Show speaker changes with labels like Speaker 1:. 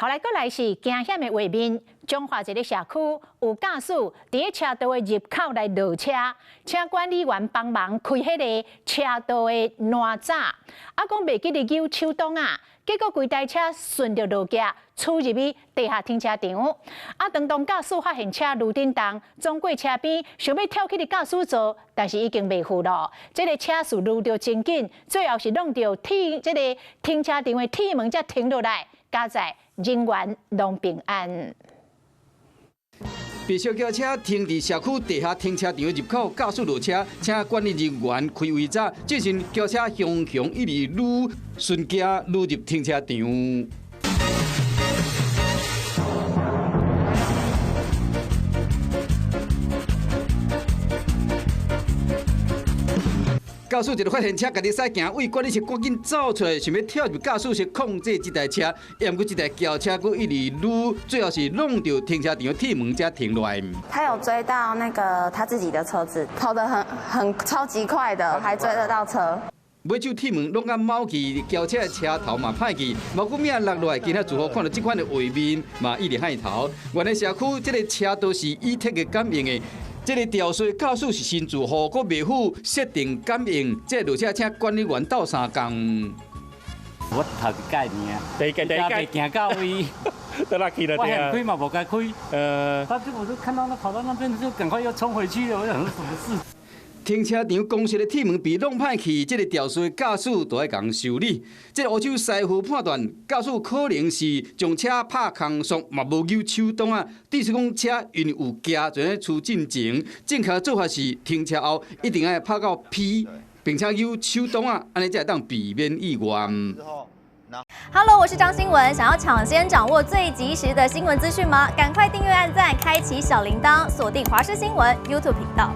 Speaker 1: 后来，过来是惊险的画面。中华一个社区有驾驶伫车道的入口来落车，请管理员帮忙开迄个车道的烂闸，讲袂记得扭手动啊，结果规台车顺着落架，驶入去地下停车场。当驾驶发现车路震动，撞过车边，想要跳起的驾驶座，但是已经袂赴了。这个车速愈着真紧，最后是弄到这个停车场的铁门才停落来，加载人员拢平安。
Speaker 2: 被小轿车停伫社区地下停车场的入口，驾驶落车，请管理人员开违闸，进行轿车向一里愈顺行愈入停车场。驾驶一个发现车家己驶行位，管理室赶紧走出来，想要跳入驾驶室控制这台车，毋过这台轿车佫一里愈，最后是弄到停车场的铁门才停落来。
Speaker 3: 他有追到那个他自己的车子，跑得很超级快的，还追得到车。
Speaker 2: 买手铁门弄甲猫去，轿车的车头嘛歹去，毛骨命落来，今仔如何看到这款的画面嘛一直害头。原来社区这个车都是依铁的感应的。这个吊水驾驶是新住户，佫未符设定感应，这落车请管理员斗3工。
Speaker 4: 我头一届尔，第一届行到位，
Speaker 5: 都拉去了。
Speaker 4: 我想开嘛，无该开。他结果就看到他跑到那边，就赶快又冲回去了。我想说什么事？
Speaker 2: 停车场公司的铁门被弄歹去，这个吊水驾驶都要共修理。这个欧洲师傅判断，驾驶可能是将车拍空速，嘛无扭手动啊。意思讲车因有夹在出进前，正确做法是停车后一定要拍到 P， 并且扭手动啊，安尼才会当避免意外。
Speaker 6: Hello， 我是张新文。想要抢先掌握最及时的新闻资讯吗？赶快订阅、按赞、开启小铃铛，锁定华视新闻 YouTube 频道。